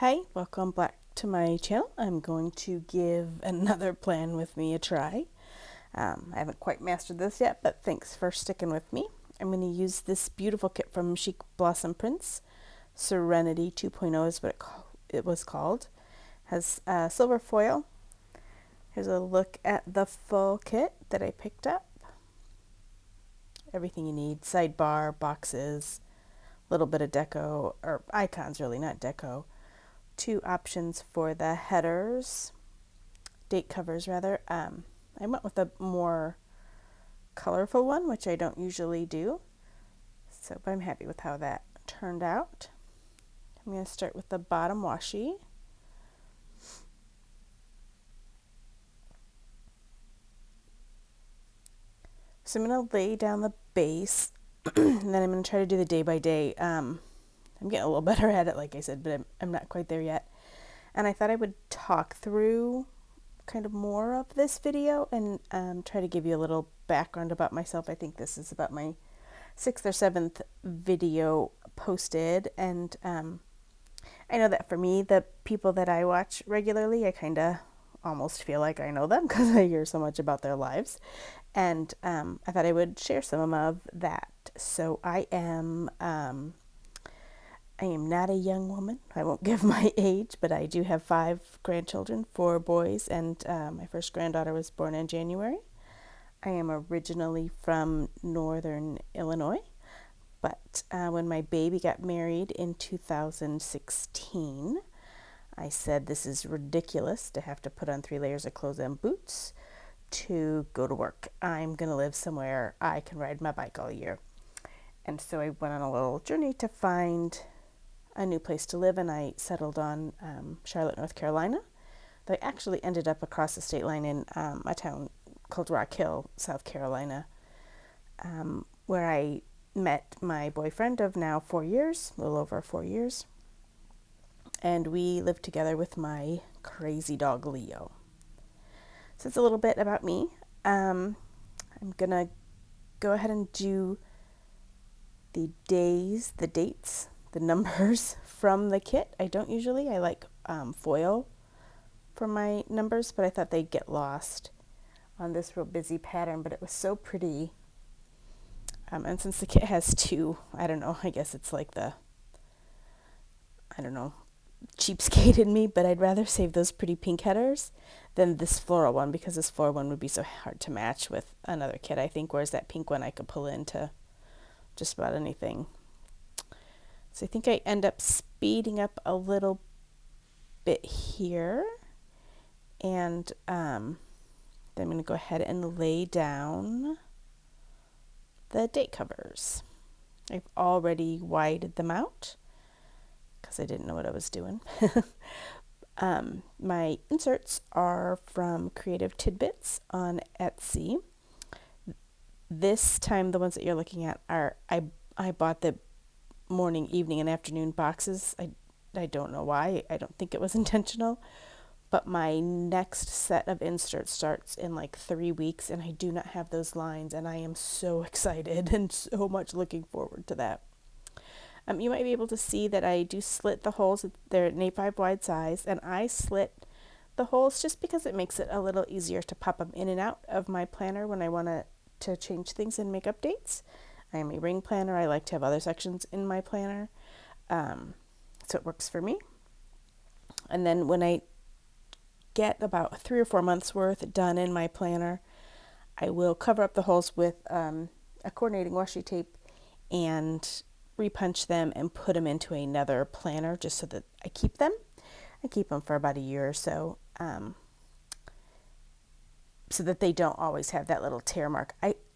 Hi, welcome back to my channel. I'm going to give another plan with me a try. I haven't quite mastered this yet, but thanks for sticking with me. I'm going to use this beautiful kit from Chic Blossom Prints. Serenity 2.0 is what it was called. Has silver foil. Here's a look at the full kit that I picked up. Everything you need, sidebar, boxes, a little bit of deco, or icons really, not deco. Two options for the headers, date covers rather. I went with a more colorful one, which I don't usually do. So, but I'm happy with how that turned out. I'm going to start with the bottom washi. So I'm going to lay down the base, and then I'm going to try to do the day by day. I'm getting a little better at it, like I said, but I'm not quite there yet. And I thought I would talk through kind of more of this video and try to give you a little background about myself. I think this is about my 6th or 7th video posted, and I know that for me, the people that I watch regularly, I kind of almost feel like I know them because I hear so much about their lives, and I thought I would share some of that. So I am not a young woman. I won't give my age, but I do have 5 grandchildren, 4 boys, and my first granddaughter was born in January. I am originally from northern Illinois, but when my baby got married in 2016, I said this is ridiculous to have to put on 3 layers of clothes and boots to go to work. I'm going to live somewhere I can ride my bike all year. And so I went on a little journey to find a new place to live, and I settled on Charlotte, North Carolina. I actually ended up across the state line in a town called Rock Hill, South Carolina, where I met my boyfriend of now 4 years, a little over 4 years, and we lived together with my crazy dog Leo. So it's a little bit about me. I'm gonna go ahead and do the days, the dates, the numbers from the kit. I don't usually. I like foil for my numbers, but I thought they'd get lost on this real busy pattern, but it was so pretty. And since the kit has 2, I don't know, I guess it's like the, cheapskate in me, but I'd rather save those pretty pink headers than this floral one, because this floral one would be so hard to match with another kit, I think, whereas that pink one I could pull into just about anything. So I think I end up speeding up a little bit here, and then I'm going to go ahead and lay down the date covers. I've already widened them out because I didn't know what I was doing. My inserts are from Creative Tidbits on Etsy. This time, the ones that you're looking at are, I bought the morning, evening, and afternoon boxes. I don't know why. I don't think it was intentional, but my next set of inserts starts in like 3 weeks, and I do not have those lines, and I am so excited and so much looking forward to that. You might be able to see that I do slit the holes. They're an A5 wide size, and I slit the holes just because it makes it a little easier to pop them in and out of my planner when I want to change things and make updates. I am a ring planner. I like to have other sections in my planner, so it works for me. And then when I get about 3 or 4 months worth done in my planner, I will cover up the holes with a coordinating washi tape and repunch them and put them into another planner just so that I keep them. I keep them for about a year or so, so that they don't always have that little tear mark.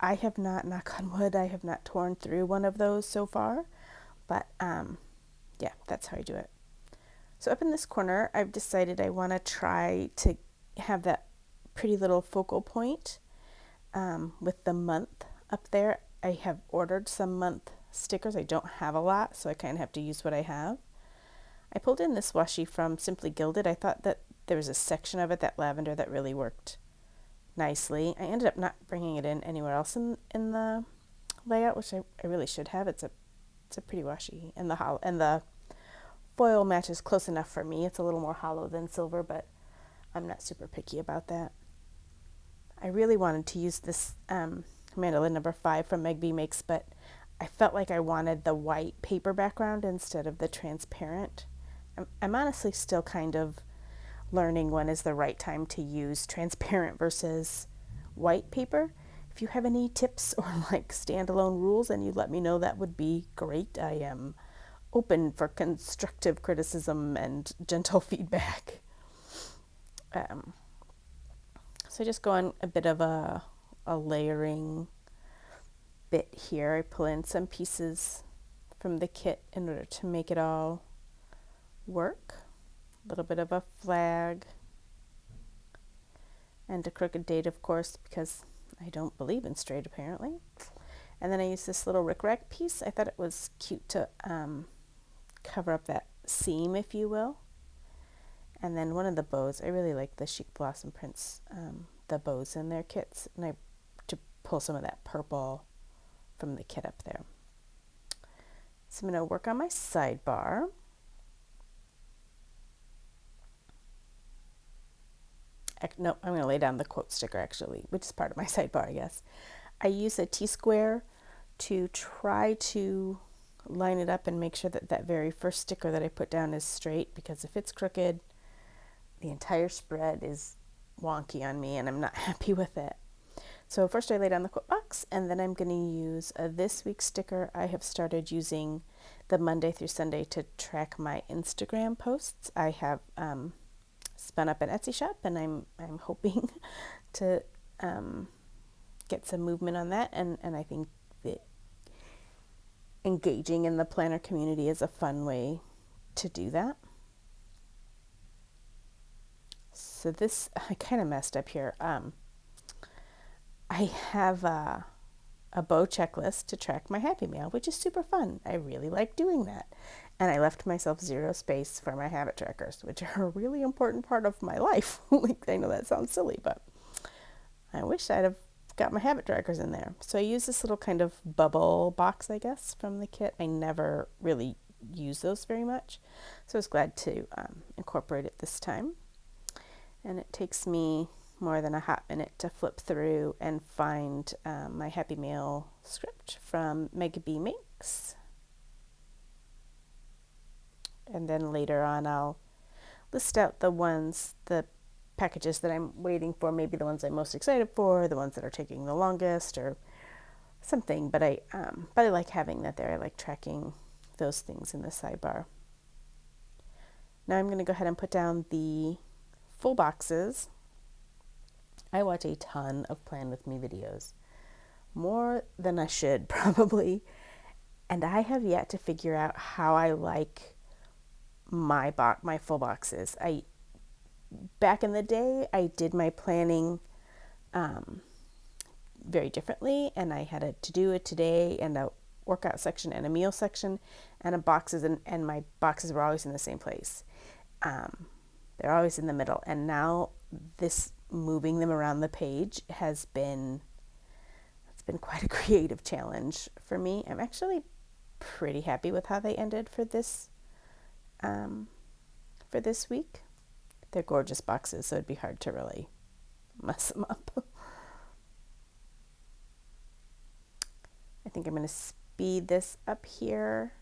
I have not, knock on wood, I have not torn through one of those so far, but yeah, that's how I do it. So up in this corner, I've decided I want to try to have that pretty little focal point with the month up there. I have ordered some month stickers. I don't have a lot, so I kind of have to use what I have. I pulled in this washi from Simply Gilded. I thought that there was a section of it, that lavender, that really worked nicely. I ended up not bringing it in anywhere else in the layout, which I really should have. It's a pretty washi, and the foil matches close enough for me. It's a little more hollow than silver, but I'm not super picky about that. I really wanted to use this mandolin number 5 from Meg B Makes, but I felt like I wanted the white paper background instead of the transparent. I'm honestly still kind of learning when is the right time to use transparent versus white paper. If you have any tips or like standalone rules and you let me know, that would be great. I am open for constructive criticism and gentle feedback. So just go on a bit of a layering bit here. I pull in some pieces from the kit in order to make it all work. A little bit of a flag and a crooked date, of course, because I don't believe in straight apparently. And then I use this little rickrack piece. I thought it was cute to cover up that seam, if you will. And then one of the bows, I really like the Chic Blossom Prints, the bows in their kits, and I to pull some of that purple from the kit up there. So I'm going to work on my sidebar. No, I'm going to lay down the quote sticker actually, which is part of my sidebar, I guess. I use a T-square to try to line it up and make sure that that very first sticker that I put down is straight, because if it's crooked, the entire spread is wonky on me and I'm not happy with it. So first I lay down the quote box, and then I'm going to use a this week sticker. I have started using the Monday through Sunday to track my Instagram posts. I have spun up an Etsy shop, and I'm hoping to get some movement on that, and I think that engaging in the planner community is a fun way to do that. So this, I kind of messed up here. I have a bow checklist to track my Happy Mail, which is super fun. I really like doing that. And I left myself 0 space for my habit trackers, which are a really important part of my life. Like, I know that sounds silly, but I wish I'd have got my habit trackers in there. So I use this little kind of bubble box, I guess, from the kit. I never really use those very much, so I was glad to incorporate it this time. And it takes me more than a hot minute to flip through and find my Happy Mail script from Meg B Makes. And then later on I'll list out the packages that I'm waiting for, maybe the ones I'm most excited for, the ones that are taking the longest or something, but I like having that there. I like tracking those things in the sidebar. Now I'm going to go ahead and put down the full boxes. I watch a ton of Plan With Me videos, more than I should probably, and I have yet to figure out how I like my full boxes. Back in the day, I did my planning very differently, and I had a to-do, a today, and a workout section and a meal section, and a boxes, and my boxes were always in the same place. They're always in the middle, and now this moving them around the page it's been quite a creative challenge for me. I'm actually pretty happy with how they ended for this week. They're gorgeous boxes, so it'd be hard to really mess them up. I think I'm going to speed this up here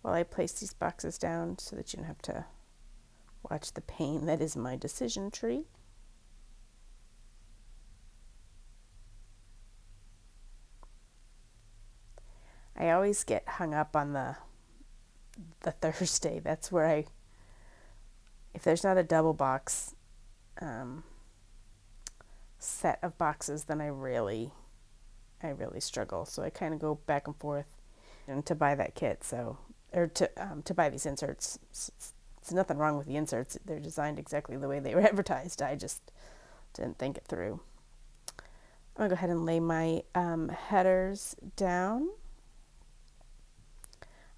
while I place these boxes down so that you don't have to watch the pain that is my decision tree. I always get hung up on the Thursday. That's where if there's not a double box set of boxes, then I really struggle. So I kind of go back and forth and to buy that kit. Or to buy these inserts. It's nothing wrong with the inserts. They're designed exactly the way they were advertised. I just didn't think it through. I'm going to go ahead and lay my headers down.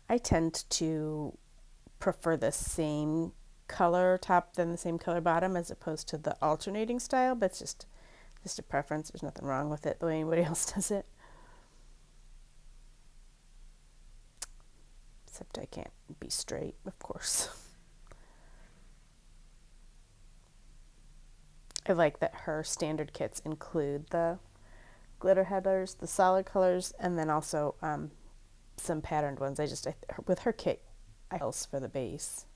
I tend to prefer the same color top than the same color bottom as opposed to the alternating style, but it's just a preference. There's nothing wrong with it the way anybody else does it. except I can't be straight, of course. I like that her standard kits include the glitter headers, the solid colors, and then also some patterned ones. With her kit, I else for the base.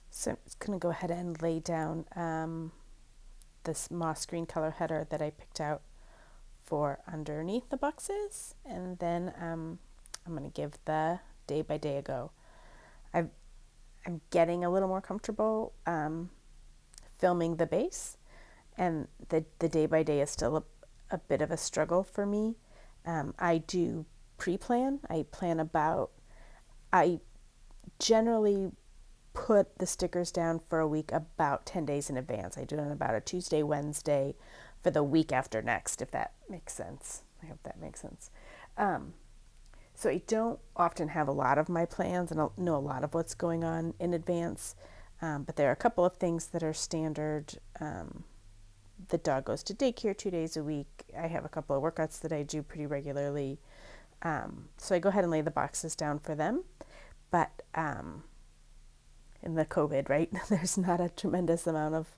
So I'm just going to go ahead and lay down this moss green color header that I picked out for underneath the boxes, and then I'm going to give the day by day a go. I'm getting a little more comfortable filming the base, and the day by day is still a bit of a struggle for me. I do pre-plan. I generally put the stickers down for a week about 10 days in advance. I do it on about a Tuesday, Wednesday for the week after next, if that makes sense. I hope that makes sense. So I don't often have a lot of my plans and I know a lot of what's going on in advance, but there are a couple of things that are standard. The dog goes to daycare 2 days a week. I have a couple of workouts that I do pretty regularly. So I go ahead and lay the boxes down for them. But in the COVID, right, there's not a tremendous amount of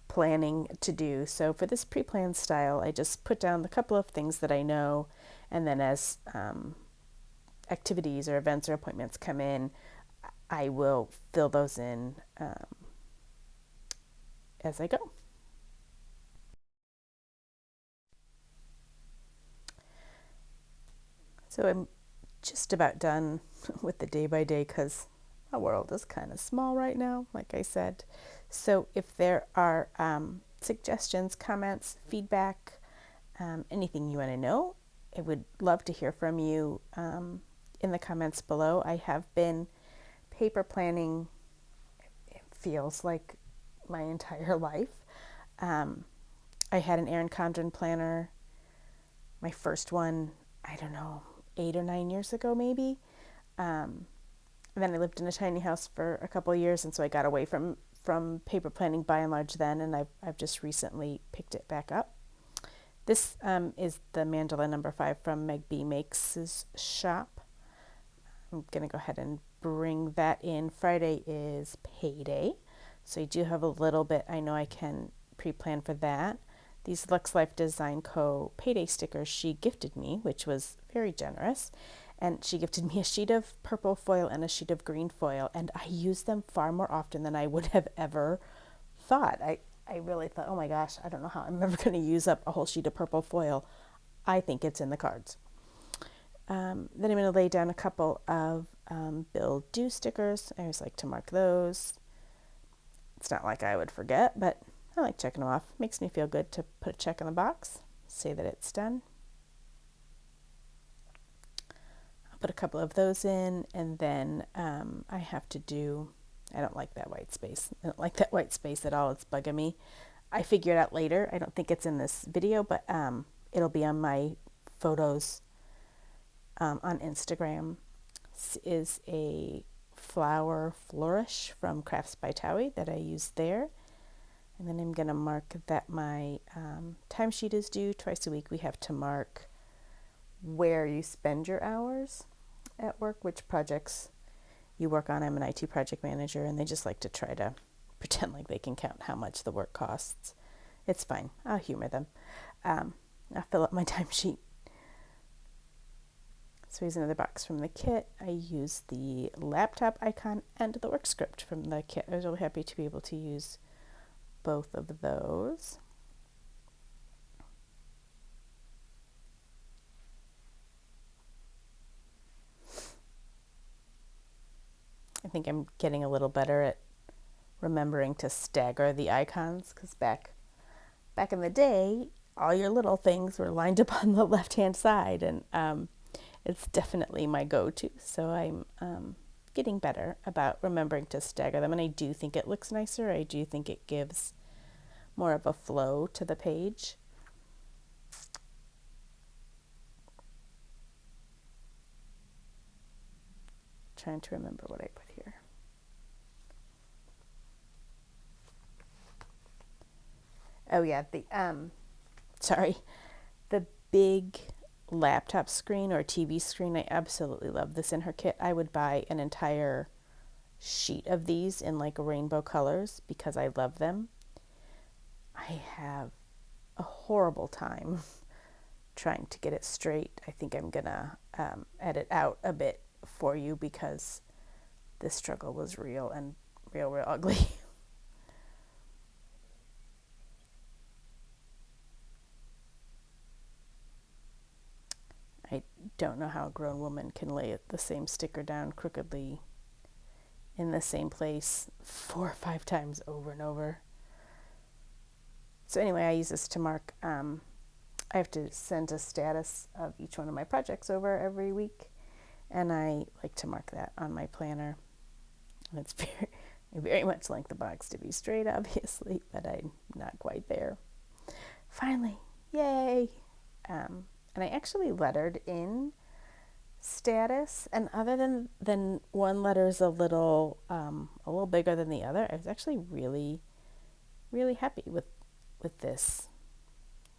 planning to do. So for this pre-planned style, I just put down the couple of things that I know, and then as activities or events or appointments come in, I will fill those in as I go. So I'm just about done with the day by day because my world is kind of small right now, like I said. So if there are suggestions, comments, feedback, anything you want to know, I would love to hear from you in the comments below. I have been paper planning, it feels like my entire life. I had an Erin Condren planner, my first one, I don't know, 8 or 9 years ago maybe. And then I lived in a tiny house for a couple of years, and so I got away from paper planning by and large then, and I've just recently picked it back up. This is the mandala number 5 from Meg B Makes' shop. I'm going to go ahead and bring that in. Friday is payday, so I do have a little bit. I know I can pre-plan for that. These Lux Life Design Co. payday stickers she gifted me, which was very generous. And she gifted me a sheet of purple foil and a sheet of green foil, and I use them far more often than I would have ever thought. I really thought, oh my gosh, I don't know how I'm ever going to use up a whole sheet of purple foil. I think it's in the cards. Then I'm going to lay down a couple of Bill Do stickers. I always like to mark those. It's not like I would forget, but I like checking them off. Makes me feel good to put a check in the box, say that it's done. I'll put a couple of those in, and then I have to do, I don't like that white space. I don't like that white space at all. It's bugging me. I figure it out later. I don't think it's in this video, but it'll be on my photos on Instagram. This is a flower flourish from Crafts by Towie that I used there. And then I'm going to mark that my timesheet is due. Twice a week we have to mark where you spend your hours at work, which projects you work on. I'm an IT project manager, and they just like to try to pretend like they can count how much the work costs. It's fine. I'll humor them. I'll fill up my timesheet. So here's another box from the kit. I use the laptop icon and the work script from the kit. I was really happy to be able to use both of those. I think I'm getting a little better at remembering to stagger the icons, because back in the day, all your little things were lined up on the left-hand side, and it's definitely my go-to. So I'm getting better about remembering to stagger them, and I do think it looks nicer. I do think it gives more of a flow to the page. Trying to remember what I put here. Oh yeah, the big laptop screen or TV screen. I absolutely love this in her kit. I would buy an entire sheet of these in like rainbow colors because I love them. I have a horrible time trying to get it straight. I think I'm gonna edit out a bit for you because this struggle was real and real ugly. I don't know how a grown woman can lay the same sticker down crookedly in the same place 4 or 5 times over and over. So anyway, I use this to mark, I have to send a status of each one of my projects over every week, and I like to mark that on my planner. And it's very much like the box to be straight, obviously, but I'm not quite there. Finally, yay! And I actually lettered in status, and other than one letter is a little bigger than the other, I was actually really happy with this.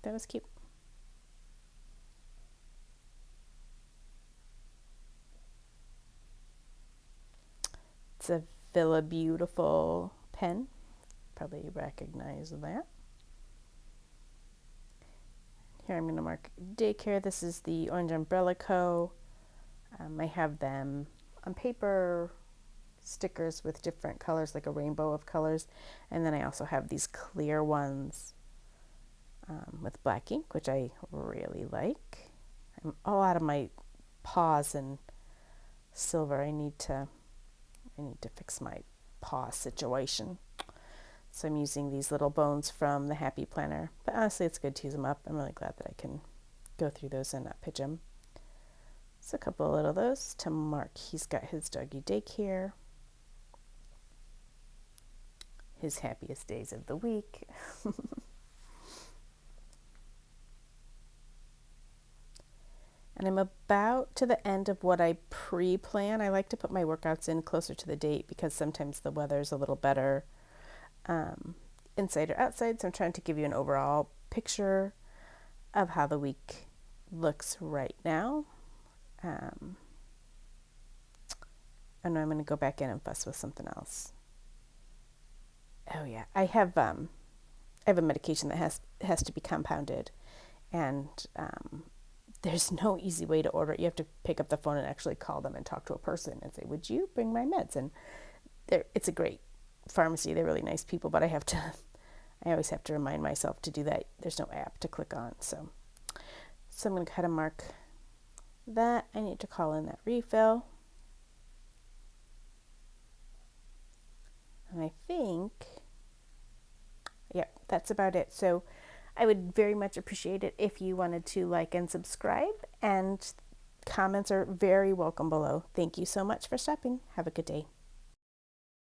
That was cute. It's a Villa Beautiful pen. Probably recognize that. Here I'm going to mark daycare. This is the Orange Umbrella Co. I have them on paper, stickers with different colors, like a rainbow of colors. And then I also have these clear ones with black ink, which I really like. I'm all out of my paws and silver. I need to fix my paw situation. So I'm using these little bones from the Happy Planner. But honestly, it's good to use them up. I'm really glad that I can go through those and not pitch them. So a couple of little those to mark. He's got his doggy daycare. His happiest days of the week. And I'm about to the end of what I pre-plan. I like to put my workouts in closer to the date because sometimes the weather's a little better inside or outside. So I'm trying to give you an overall picture of how the week looks right now. And I'm going to go back in and fuss with something else. Oh yeah, I have a medication that has to be compounded, and there's no easy way to order it. You have to pick up the phone and actually call them and talk to a person and say, "Would you bring my meds?" And it's a great pharmacy. They're really nice people, but I always have to remind myself to do that. There's no app to click on, so I'm going to kind of mark that. I need to call in that refill. And I think, yeah, that's about it. So I would very much appreciate it if you wanted to like and subscribe, and comments are very welcome below. Thank you so much for stopping. Have a good day.